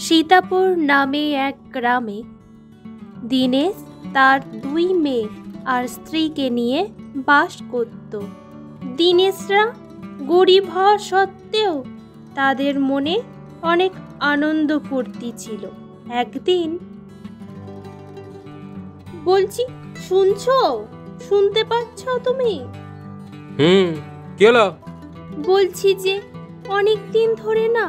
সীতাপুর নামে এক গ্রামে দীনেশ তার 2 মেয়ে আর স্ত্রীকে নিয়ে বাস করত। দীনেশরা গরিব হওয়া সত্ত্বেও তাদের মনে অনেক আনন্দ ফুর্তি ছিল। একদিন বলছি, শুনছো? শুনতে পাচ্ছ তুমি? কি হলো? বলছি যে অনেক দিন ধরে না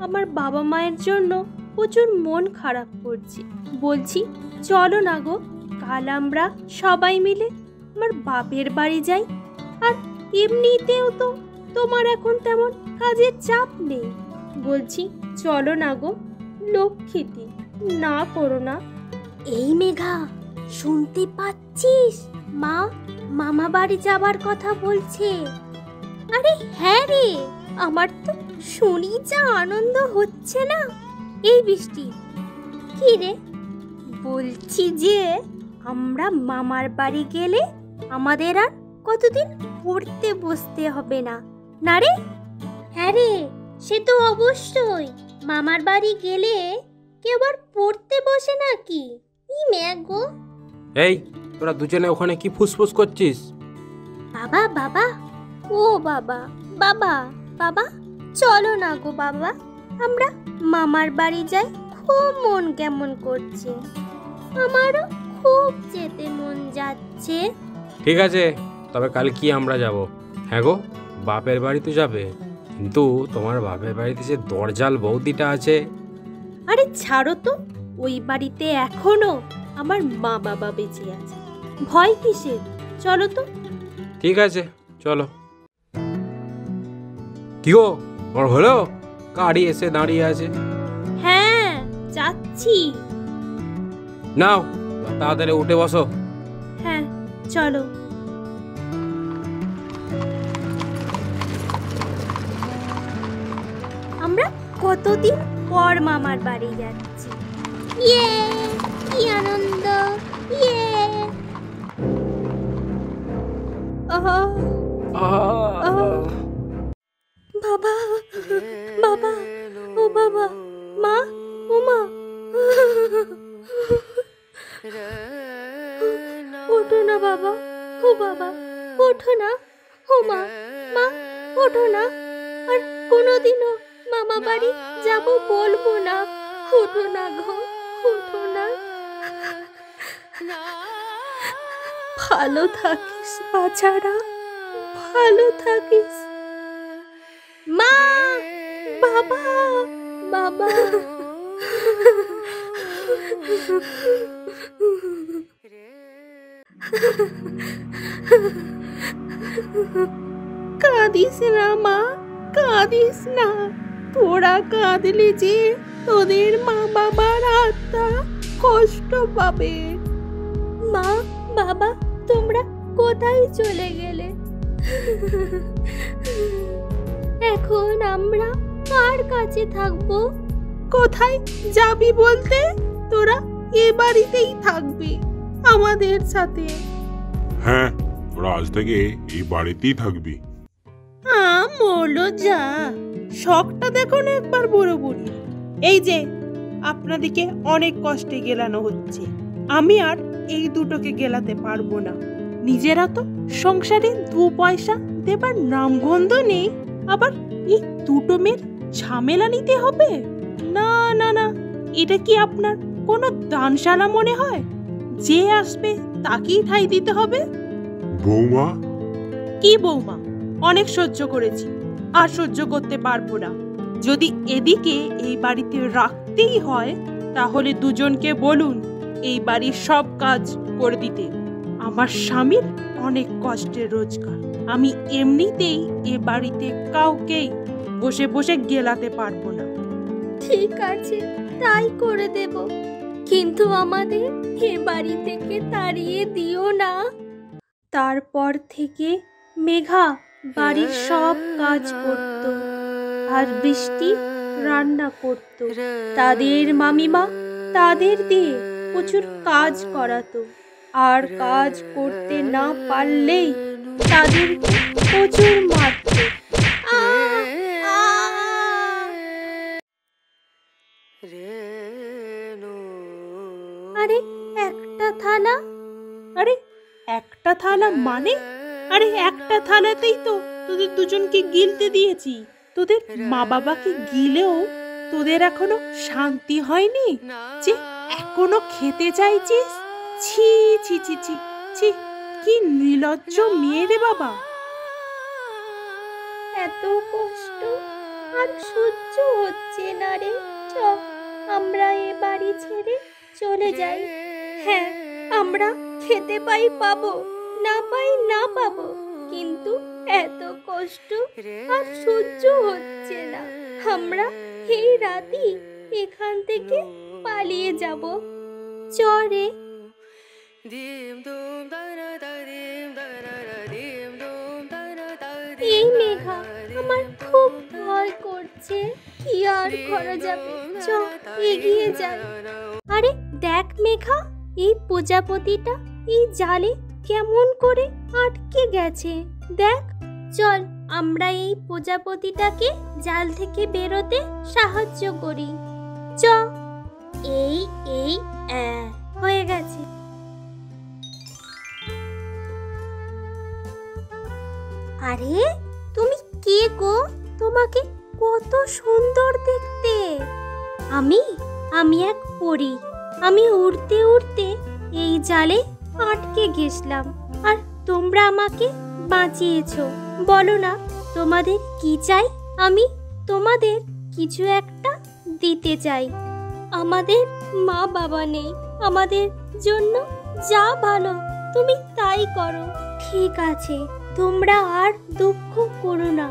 আমার বাবা মায়ের জন্য প্রচুর মন খারাপ করছে। বলছি চলো না গো, কাল আমরা সবাই মিলে আমার বাপের বাড়ি যাই। আর এমনিতেও তো তোমার এখন তেমন কাজের চাপ নেই। বলছি চলো না গো, লক্ষ্মীটি, না করো না। এই মেঘা, শুনতে পাচ্ছিস? মা মামা বাড়ি যাবার কথা বলছে। আরে হ্যাঁ রে, আমার তো শুনি যা আনন্দ হচ্ছে না। এই বৃষ্টি, কি রে? বলছি যে আমরা মামার বাড়ি গেলে আমাদের আর কতদিন পড়তে বসতে হবে না, না রে? হ্যাঁ রে, সে তো অবশ্যই। মামার বাড়ি গেলে কেউ আর পড়তে বসে নাকি? ই ম্যাগো, এই তোরা দুজনে ওখানে কি ফুসফুস করছিস? বাবা বাবা, ও বাবা বাবা বাবা, চলো না গো বাবা, আমরা মামার বাড়ি যাই। খুব মন কেমন করছে, আমারও খুব যেতে মন যাচ্ছে। ঠিক আছে, তবে কাল কি আমরা যাব? হ্যাঁ গো, বাপের বাড়ি তো যাবে, কিন্তু তোমার বাপের বাড়িতে যে দরজাল বৌদিটা আছে। আরে ছাড়ো তো, ওই বাড়িতে এখনো আমার মা বাবা বেঁচে আছে, ভয় কিসের? চলো তো। ঠিক আছে চলো। কি গো, বড় হলো? গাড়ি এসে দাঁড়িয়ে আছে। হ্যাঁ যাচ্ছি। নাও তাড়াতাড়ি উঠে বসো। হ্যাঁ চলো। আমরা কতদিন পর মামার বাড়ি যাচ্ছি। ইয়ে, কি আনন্দ! ইয়ে! বাবা বাবা, ও বাবা, মা, ও মা, ওঠো না বাবা, ও বাবা, ওঠো না, ও মা, মা, ওঠো না। আর কোনোদিনও মামা বাড়ি যাব বলবো না। ওঠো না গো, ওঠো না। ভালো থাকিস বাছারা, ভালো থাকিস। মা, বাবা বাবা, কাঁদিস না মা, কাঁদিস না। তোরা কাঁদলে যে তোদের মা বাবার আত্মা কষ্ট পাবে। মা, বাবা, তোমরা কোথায় চলে গেলে? এখন আমরা কার কাছে থাকবো? কোথায় যাবি বলতে? তোরা এ বাড়িতেই থাকবি আমাদের সাথে। হ্যাঁ, তোরা আজ থেকে এই বাড়িতেই থাকবি। মোলো যা, শখটা দেখো না একবার বড় বুড়ি। এই যে আপনাদিকে অনেক কষ্টে গেলানো হচ্ছে, আমি আর এই দুটোকে গেলাতে পারবো না। নিজেরা তো সংসারে 2 পয়সা দেবার নামগন্ধ নেই, আবার এই দুটো মেয়ের ঝামেলা নিতে হবে? না না না, এটা কি আপনার কোনো দানশালা মনে হয়? যে আসবে তাকেই ঠাঁই দিতে হবে? বৌমা, কি বৌমা? অনেক সহ্য করেছি, আর সহ্য করতে পারবো না। যদি এদিকে এই বাড়িতে রাখতেই হয়, তাহলে দুজনকে বলুন এই বাড়ির সব কাজ করে দিতে। আমার স্বামীর অনেক কষ্টের রোজগার, আমি এমনিতেই এ বাড়িতে কাউকেই বসে বসে গেলাতে পারবো না। ঠিক আছে, তাই করে দেব, কিন্তু আমাদের এ বাড়ি থেকে তাড়িয়ে দিও না। তারপর থেকে মেঘা বাড়ির সব কাজ করত, আর বৃষ্টি রান্না করত। তাদের মামিমা তাদের দিয়ে প্রচুর কাজ করাতো, আর কাজ করতে না পারলেই তাদেরকে প্রচুর মারত। আরে একটা থালা। আরে একটা থালা মানে? আরে একটা থালাতেই তো তোদের দুজনকে গিলতে দিয়েছি। তোদের মা বাবাকে গিলেও তোদের এখনো শান্তি হয়নি যে এখনো খেতে চাইছিস? ছি ছি ছি ছি ছি, কি নির্লজ্জ মেয়ে রে বাবা। এত কষ্ট আর সহ্য হচ্ছে না রে। চ, আমরা এ বাড়ি ছেড়ে চলে যাই। হ্যাঁ, আমরা খেতে পাই পাবো, না পাই না পাবো, কিন্তু এত কষ্ট আর সহ্য হচ্ছে না। আমরা এই রাতেই এখান থেকে পালিয়ে যাব। চ রে। এই মেঘা, আমার খুব ভয় করছে। কি আর করা যাবে, চ এগিয়ে যাই। আরে দেখ মেঘা, এই প্রজাপতিটা এই জালে কেমন করে আটকে গেছে দেখ। চল আমরা এই প্রজাপতিটাকে জাল থেকে বেরোতে সাহায্য করি। চ। এই এই হয়ে গেছে। আরে তুমি কে গো? তোমাকে কত সুন্দর দেখতে। আমি এক পরী। আমি উড়তে উড়তে এই জালে আটকে গেছিলাম, আর তোমরা আমাকে বাঁচিয়েছো। বলো না তোমাদের কি চাই? আমি তোমাদের কিছু একটা দিতে চাই। আমাদের মা বাবা নেই, আমাদের জন্য যা ভালো তুমি তাই করো। ঠিক আছে, তোমরা আর দুঃখ করো না।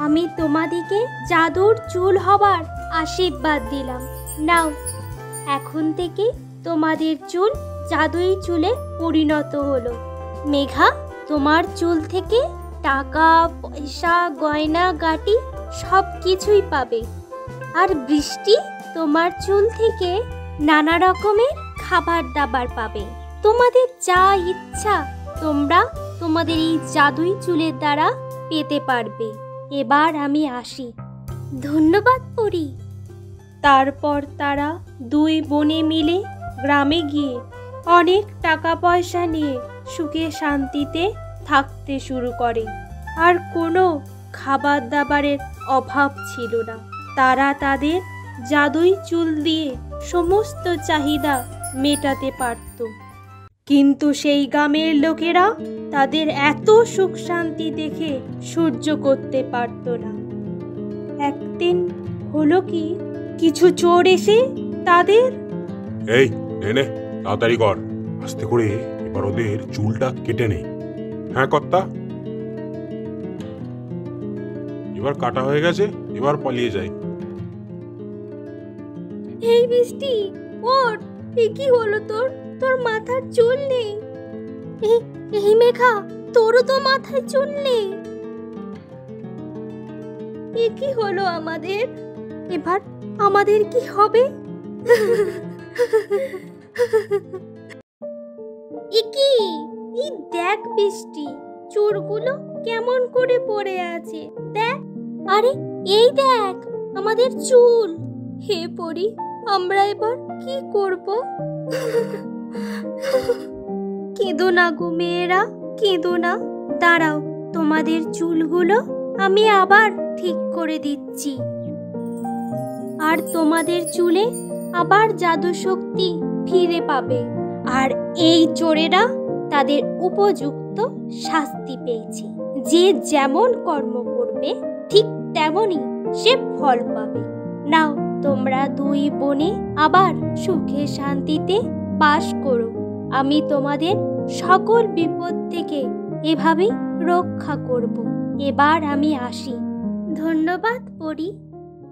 আমি তোমাদিকে জাদুর চুল হবার আশীর্বাদ দিলাম। নাও, এখন থেকে তোমাদের চুল জাদুই চুলে পরিণত হলো। মেঘা, তোমার চুল থেকে টাকা পয়সা গয়না গাটি সব কিছুই পাবে। আর বৃষ্টি, তোমার চুল থেকে নানা রকমের খাবার দাবার পাবে। তোমাদের যা ইচ্ছা তোমরা তোমাদের এই জাদুই চুলের দ্বারা পেতে পারবে। এবার আমি আসি। ধন্যবাদ পরি। তারপর তারা দুই বোনে মিলে গ্রামে গিয়ে অনেক টাকা পয়সা নিয়ে সুখে শান্তিতে থাকতে শুরু করে। আর কোনো খাবার দাবারের অভাব ছিল না। তারা তাদের জাদুই চুল দিয়ে সমস্ত চাহিদা মেটাতে পারত। কিন্তু সেই গ্রামের লোকেরা তাদের এত সুখ শান্তি দেখে সহ্য করতে পারত না। একদিন হলো কি, কিছু চোর এসে তাদের এই নে তাড়াতাড়ি কর, আস্তে করে এবার ওদের চুলটা কেটে নে। হ্যাঁ কর্তা, এবার কাটা হয়ে গেছে, এবার পালিয়ে যাই। এই বৃষ্টি, ওর কি হলো? তোর মাথার চুল নেই। এই মেঘা, তোরও তো মাথায় চুল নেই। কি হলো আমাদের? এবার আমাদের কি হবে? কি এই দেখ বৃষ্টি, চোরগুলো কেমন করে পড়ে আছে দেখ। আরে এই দেখ আমাদের চুল। হে পরি, আমরা এবার কি করব? কেঁদো না গো মেয়েরা, কেঁদো না। দাঁড়াও, তোমাদের চুলগুলো আমি আবার ঠিক করে দিচ্ছি। আর তোমাদের চুলে আবার জাদু শক্তি ফিরে পাবে। আর এই চোরেরা তাদের উপযুক্ত শাস্তি পেয়েছে। যে যেমন কর্ম করবে ঠিক তেমনই সে ফল পাবে। নাও, তোমরা দুই বোনে আবার সুখে শান্তিতে বাস করো। আমি তোমাদের সকল বিপদ থেকে এভাবেই রক্ষা করব। এবার আমি আসি। ধন্যবাদ পরি।